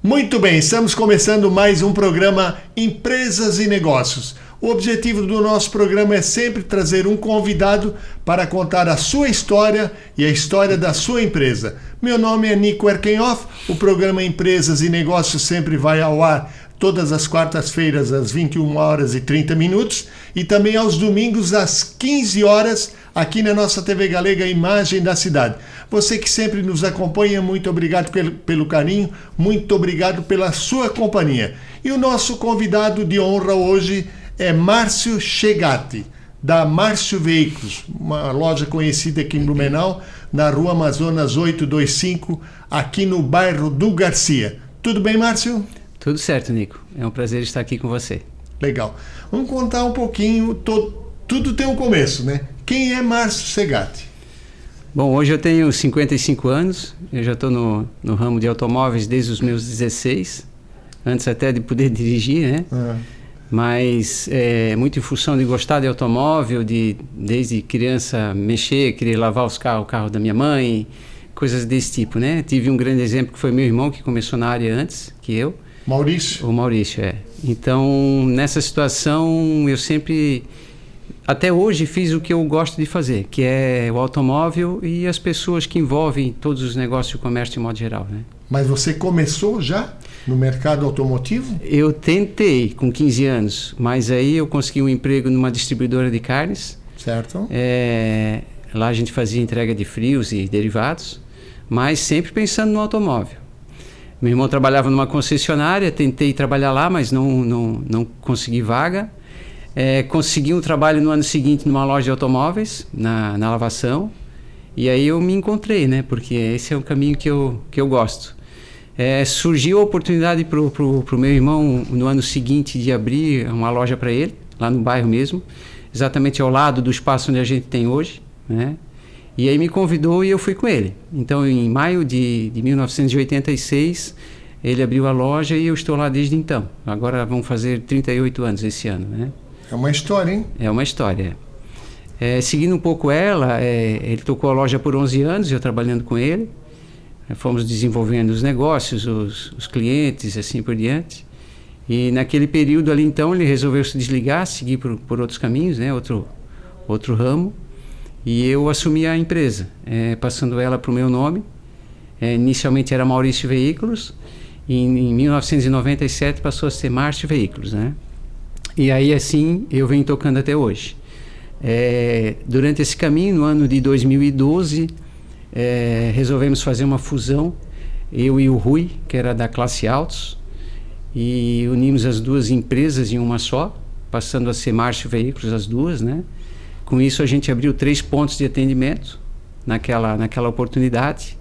Muito bem, estamos começando mais um programa Empresas e Negócios. O objetivo do nosso programa é sempre trazer um convidado para contar a sua história e a história da sua empresa. Meu nome é Nico Erkenhoff, o programa Empresas e Negócios sempre vai ao ar todas as quartas-feiras às 21 horas e 30 minutos e também aos domingos às 15 horas aqui na nossa TV Galega Imagem da Cidade. Você que sempre nos acompanha, muito obrigado pelo carinho, muito obrigado pela sua companhia. E o nosso convidado de honra hoje é Márcio Chegatti, da Márcio Veículos, uma loja conhecida aqui em Blumenau, na Rua Amazonas 825, aqui no bairro do Garcia. Tudo bem, Márcio? Tudo certo, Nico. É um prazer estar aqui com você. Legal. Vamos contar um pouquinho, tudo tem um começo, né? Quem é Márcio Chegatti? Bom, hoje eu tenho 55 anos, eu já estou no ramo de automóveis desde os meus 16, antes até de poder dirigir, né? Mas muito em função de gostar de automóvel, desde criança mexer, querer lavar o carro da minha mãe, coisas desse tipo, né? Tive um grande exemplo que foi meu irmão, que começou na área antes que eu. Maurício? O Maurício, é. Então, nessa situação, eu sempre, até hoje, fiz o que eu gosto de fazer, que é o automóvel e as pessoas que envolvem todos os negócios de comércio de modo geral, né? Mas você começou já no mercado automotivo? Eu tentei com 15 anos, mas aí eu consegui um emprego numa distribuidora de carnes. Certo. Lá a gente fazia entrega de frios e derivados, mas sempre pensando no automóvel. Meu irmão trabalhava numa concessionária, tentei trabalhar lá, mas não consegui vaga. Consegui um trabalho no ano seguinte numa loja de automóveis, na lavação, e aí eu me encontrei, né? Porque esse é um caminho que eu gosto. Surgiu a oportunidade pro meu irmão no ano seguinte de abrir uma loja para ele, lá no bairro mesmo, exatamente ao lado do espaço onde a gente tem hoje, né? E aí me convidou e eu fui com ele. Então, em maio de 1986, ele abriu a loja e eu estou lá desde então. Agora vão fazer 38 anos esse ano, né? É uma história, hein? É uma história. Seguindo um pouco ela, ele tocou a loja por 11 anos, eu trabalhando com ele. Fomos desenvolvendo os negócios, os clientes, assim por diante. E naquele período ali, então, ele resolveu se desligar, seguir por outros caminhos, né? Outro ramo. E eu assumi a empresa, passando ela para o meu nome. Inicialmente era Maurício Veículos, e em 1997 passou a ser Márcio Veículos, né? E aí assim eu venho tocando até hoje. Durante esse caminho, no ano de 2012, resolvemos fazer uma fusão, eu e o Rui, que era da classe Autos, e unimos as duas empresas em uma só, passando a ser Márcio Veículos as duas, né? Com isso a gente abriu 3 pontos de atendimento naquela oportunidade,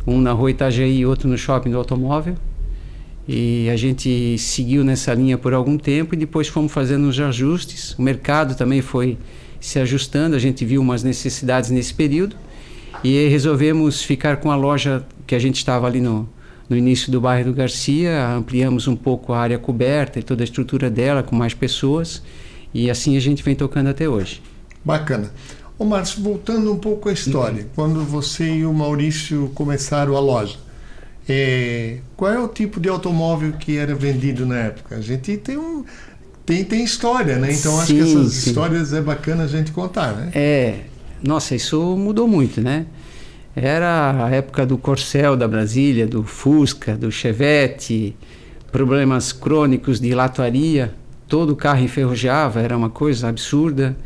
um na Rua Itajaí e outro no Shopping do Automóvel, e a gente seguiu nessa linha por algum tempo e depois fomos fazendo os ajustes. O mercado também foi se ajustando, a gente viu umas necessidades nesse período e resolvemos ficar com a loja que a gente estava ali no início do bairro do Garcia, ampliamos um pouco a área coberta e toda a estrutura dela com mais pessoas, e assim a gente vem tocando até hoje. Bacana. Ô Márcio, voltando um pouco à história, quando você e o Maurício começaram a loja, qual é o tipo de automóvel que era vendido na época? A gente tem história, né? Então acho que essas histórias é bacana a gente contar, né? Nossa, isso mudou muito, né? Era a época do Corcel da Brasília, do Fusca, do Chevette, problemas crônicos de lataria, todo carro enferrujava, era uma coisa absurda.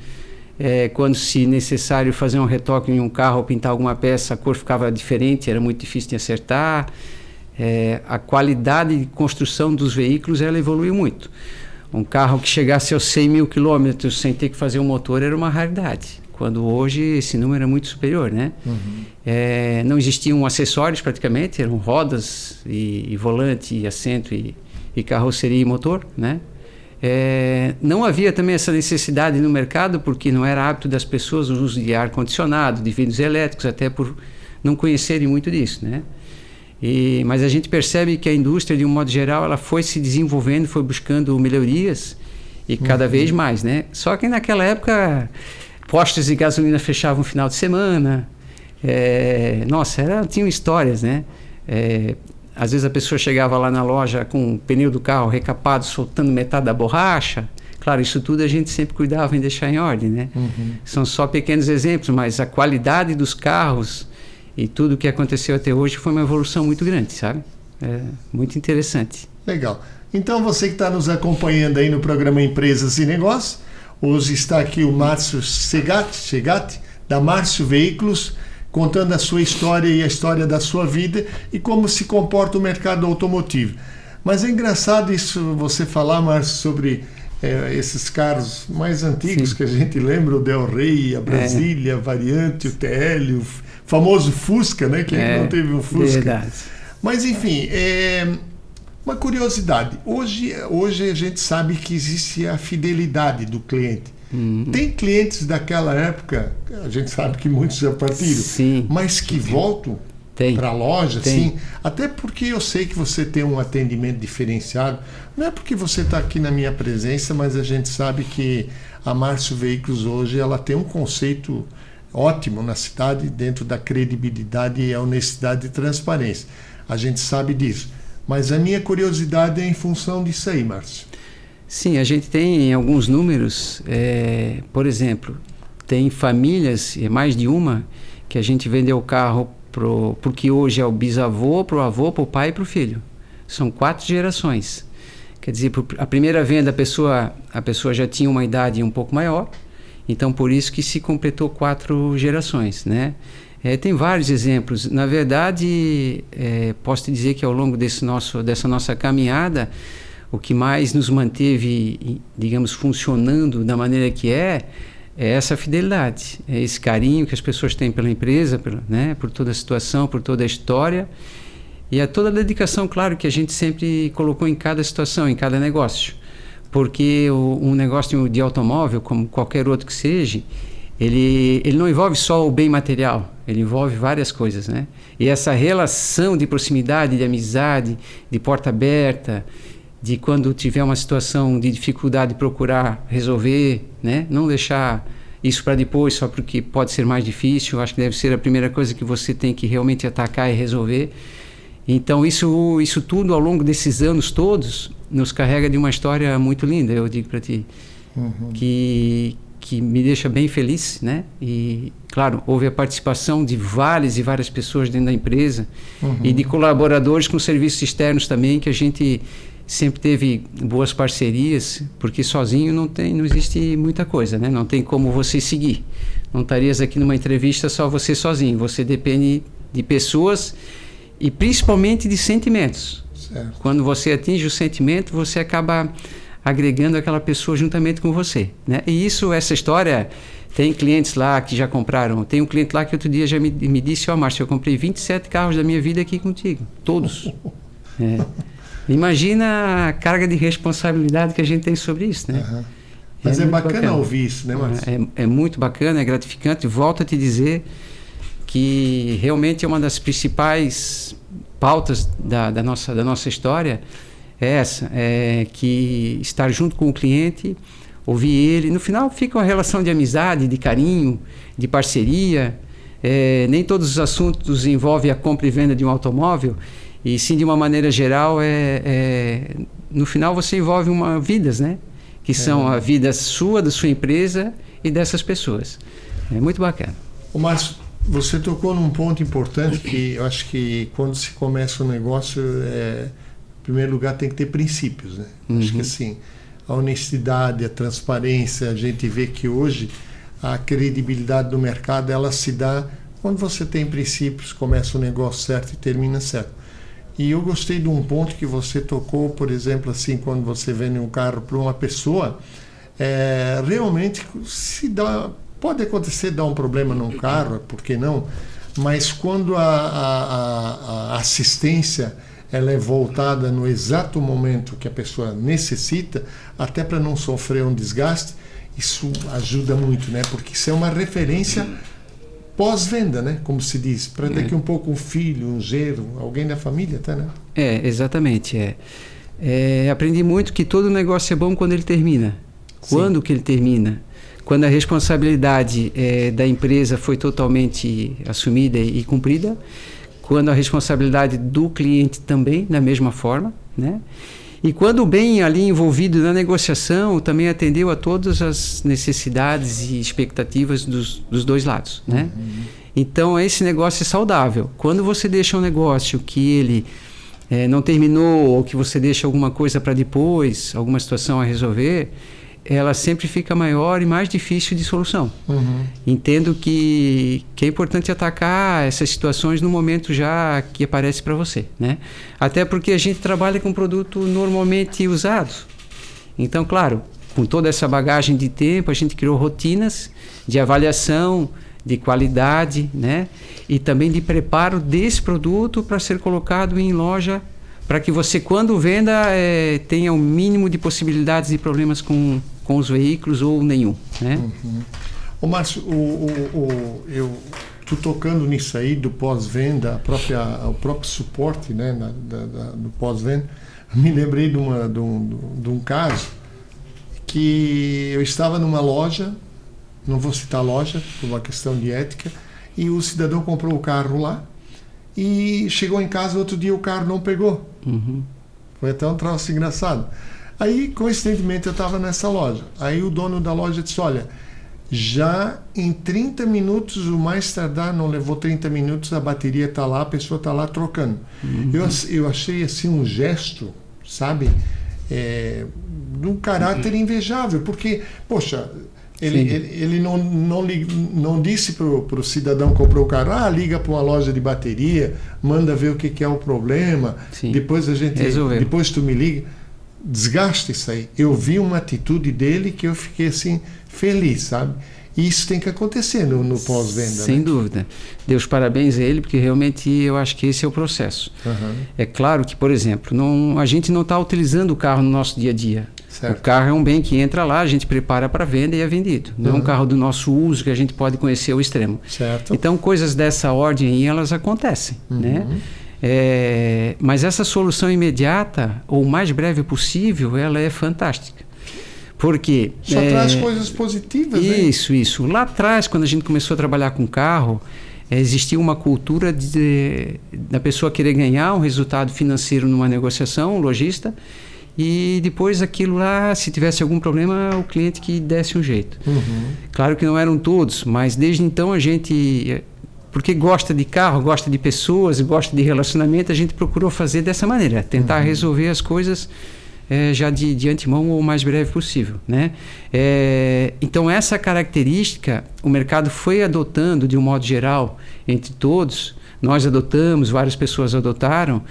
Quando se necessário fazer um retoque em um carro ou pintar alguma peça, a cor ficava diferente, era muito difícil de acertar. A qualidade de construção dos veículos ela evoluiu muito. Um carro que chegasse aos 100 mil quilômetros sem ter que fazer um motor era uma raridade, quando hoje esse número é muito superior, né? Não existiam acessórios praticamente, eram rodas e volante, e assento e carroceria e motor, né? Não havia também essa necessidade no mercado, porque não era hábito das pessoas o uso de ar-condicionado, de vidros elétricos, até por não conhecerem muito disso, né? Mas a gente percebe que a indústria, de um modo geral, ela foi se desenvolvendo, foi buscando melhorias e cada vez mais, né? Só que naquela época, postos de gasolina fechavam no final de semana, tinham histórias, né? às vezes a pessoa chegava lá na loja com o pneu do carro recapado, soltando metade da borracha. Claro, isso tudo a gente sempre cuidava em deixar em ordem, né? São só pequenos exemplos, mas a qualidade dos carros e tudo o que aconteceu até hoje foi uma evolução muito grande, sabe? É muito interessante. Legal. Então, você que está nos acompanhando aí no programa Empresas e Negócios, hoje está aqui o Márcio Segatti, da Márcio Veículos, contando a sua história e a história da sua vida e como se comporta o mercado automotivo. Mas é engraçado isso, você falar, Márcio, sobre esses carros mais antigos. Sim. Que a gente lembra, o Del Rey, a Brasília, a Variante, o TL, o famoso Fusca, né? Quem não teve um Fusca? Verdade. Mas, enfim, uma curiosidade. Hoje a gente sabe que existe a fidelidade do cliente. Tem clientes daquela época, a gente sabe que muitos já partiram, sim, mas que voltam para a loja, sim. Até porque eu sei que você tem um atendimento diferenciado. Não é porque você está aqui na minha presença, mas a gente sabe que a Márcio Veículos hoje ela tem um conceito ótimo na cidade, dentro da credibilidade e a honestidade e transparência. A gente sabe disso. Mas a minha curiosidade é em função disso aí, Márcio. Sim, a gente tem alguns números. Por exemplo, tem famílias, mais de uma, que a gente vendeu o carro porque hoje é o bisavô, para o avô, para o pai e para o filho. São 4 gerações. Quer dizer, a primeira venda a pessoa já tinha uma idade um pouco maior, então por isso que se completou 4 gerações, né? Tem vários exemplos. Na verdade, posso te dizer que ao longo dessa nossa caminhada, o que mais nos manteve, digamos, funcionando da maneira que é essa fidelidade, é esse carinho que as pessoas têm pela empresa, por toda a situação, por toda a história, e a toda a dedicação, claro, que a gente sempre colocou em cada situação, em cada negócio. Porque um negócio de automóvel, como qualquer outro que seja, ele não envolve só o bem material, ele envolve várias coisas, né? E essa relação de proximidade, de amizade, de porta aberta, de quando tiver uma situação de dificuldade procurar resolver, né? Não deixar isso para depois só porque pode ser mais difícil. Acho que deve ser a primeira coisa que você tem que realmente atacar e resolver. Então isso tudo ao longo desses anos todos nos carrega de uma história muito linda, eu digo para ti, que me deixa bem feliz, né? E claro, houve a participação de várias e várias pessoas dentro da empresa e de colaboradores com serviços externos também, que a gente sempre teve boas parcerias, porque sozinho não existe muita coisa, né? Não tem como você seguir. Não estarias aqui numa entrevista só você sozinho. Você depende de pessoas e principalmente de sentimentos. Certo. Quando você atinge o sentimento, você acaba agregando aquela pessoa juntamente com você, né? E essa história, tem clientes lá que já compraram. Tem um cliente lá que outro dia já me disse: Márcio, eu comprei 27 carros da minha vida aqui contigo. Todos. Imagina a carga de responsabilidade que a gente tem sobre isso, né? Mas é bacana ouvir isso, né, Márcio? É muito bacana, é gratificante. Volto a te dizer que realmente é uma das principais pautas da nossa história essa, que estar junto com o cliente, ouvir ele. No final fica uma relação de amizade, de carinho, de parceria. Nem todos os assuntos envolvem a compra e venda de um automóvel, e sim, de uma maneira geral, no final você envolve vidas, né? Que são a vida sua, da sua empresa e dessas pessoas. É muito bacana. Márcio, você tocou num ponto importante que eu acho que quando se começa um negócio, em primeiro lugar tem que ter princípios, né? Acho que assim, a honestidade, a transparência, a gente vê que hoje a credibilidade do mercado, ela se dá quando você tem princípios, começa o negócio certo e termina certo. E eu gostei de um ponto que você tocou, por exemplo, assim, quando você vende um carro para uma pessoa, realmente pode acontecer dar um problema num carro, por que não? Mas quando a assistência ela é voltada no exato momento que a pessoa necessita, até para não sofrer um desgaste, isso ajuda muito, né? Porque isso é uma referência pós-venda, né? Como se diz, para daqui um pouco um filho, um genro, alguém da família, tá, né? Exatamente. Aprendi muito que todo negócio é bom quando ele termina. Sim. Quando que ele termina? Quando a responsabilidade da empresa foi totalmente assumida e cumprida, quando a responsabilidade do cliente também, da mesma forma, né? E quando bem ali envolvido na negociação, também atendeu a todas as necessidades e expectativas dos dois lados, né? Então, esse negócio é saudável. Quando você deixa um negócio que ele não terminou, ou que você deixa alguma coisa para depois, alguma situação a resolver, ela sempre fica maior e mais difícil de solução. Entendo que é importante atacar essas situações no momento já que aparece para você, né? Até porque a gente trabalha com produto normalmente usado. Então, claro, com toda essa bagagem de tempo, a gente criou rotinas de avaliação, de qualidade, né? E também de preparo desse produto para ser colocado em loja, para que você, quando venda, tenha o mínimo de possibilidades e problemas com os veículos ou nenhum, né? Ô Márcio, eu tô tocando nisso aí do pós-venda, o próprio suporte, né, do pós-venda. Me lembrei de um caso que eu estava numa loja, não vou citar a loja por uma questão de ética, e o cidadão comprou o carro lá e chegou em casa outro dia o carro não pegou. Foi até um troço engraçado. Aí, coincidentemente, eu estava nessa loja. Aí o dono da loja disse, olha, já em 30 minutos, o mais tardar, não levou 30 minutos, a bateria está lá, a pessoa está lá trocando. Eu achei assim um gesto, sabe, de um caráter invejável, porque, poxa, ele não disse para o cidadão que comprou o carro, liga para uma loja de bateria, manda ver o que é o problema, depois depois tu me liga. Desgasta isso aí. Eu vi uma atitude dele que eu fiquei assim feliz, sabe? E isso tem que acontecer no pós-venda. Sem dúvida. Dê os parabéns a ele, porque realmente eu acho que esse é o processo. É claro que, por exemplo, a gente não está utilizando o carro no nosso dia a dia. Certo. O carro é um bem que entra lá, a gente prepara para venda e é vendido. Não é um carro do nosso uso que a gente pode conhecer ao extremo. Certo. Então, coisas dessa ordem aí, elas acontecem, né? Mas essa solução imediata, ou o mais breve possível, ela é fantástica. Porque só traz coisas positivas, né? Isso. Lá atrás, quando a gente começou a trabalhar com carro, existia uma cultura da pessoa querer ganhar um resultado financeiro numa negociação, um lojista, e depois aquilo lá, se tivesse algum problema, o cliente que desse um jeito. Claro que não eram todos, mas desde então a gente, porque gosta de carro, gosta de pessoas, gosta de relacionamento, a gente procurou fazer dessa maneira, tentar resolver as coisas já de antemão ou o mais breve possível, né? Então essa característica o mercado foi adotando de um modo geral entre todos, nós adotamos, várias pessoas adotaram,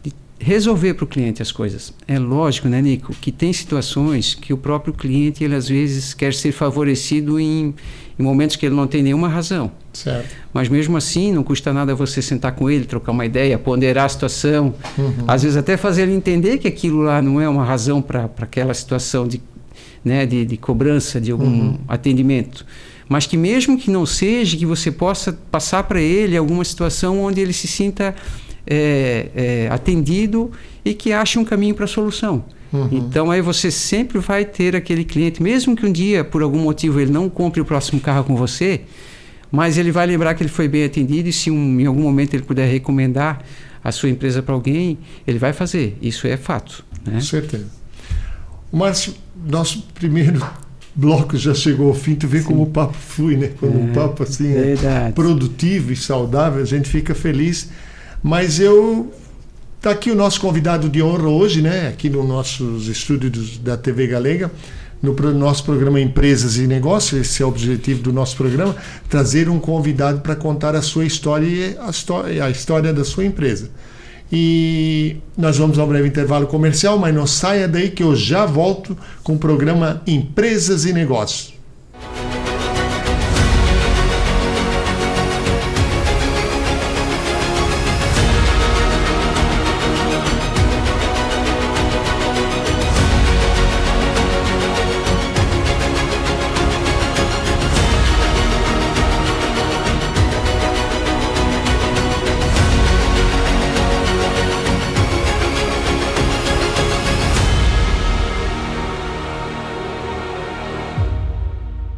de resolver para o cliente as coisas. É lógico, né, Nico, que tem situações que o próprio cliente, ele às vezes quer ser favorecido em momentos que ele não tem nenhuma razão. Certo. Mas mesmo assim, não custa nada você sentar com ele, trocar uma ideia, ponderar a situação, às vezes até fazer ele entender que aquilo lá não é uma razão para aquela situação de cobrança de algum atendimento. Mas que mesmo que não seja, que você possa passar para ele alguma situação onde ele se sinta atendido e que ache um caminho para a solução. Então aí você sempre vai ter aquele cliente, mesmo que um dia, por algum motivo, ele não compre o próximo carro com você, mas ele vai lembrar que ele foi bem atendido e se em algum momento ele puder recomendar a sua empresa para alguém, ele vai fazer. Isso é fato, né? Com certeza. Márcio, nosso primeiro bloco já chegou ao fim. Tu vê como o papo flui, né? Quando o papo assim é produtivo e saudável, a gente fica feliz. Mas tá aqui o nosso convidado de honra hoje, né? Aqui nos nossos estúdios da TV Galega, no nosso programa Empresas e Negócios. Esse é o objetivo do nosso programa, trazer um convidado para contar a sua história e a história da sua empresa. E nós vamos a um breve intervalo comercial, mas não saia daí que eu já volto com o programa Empresas e Negócios.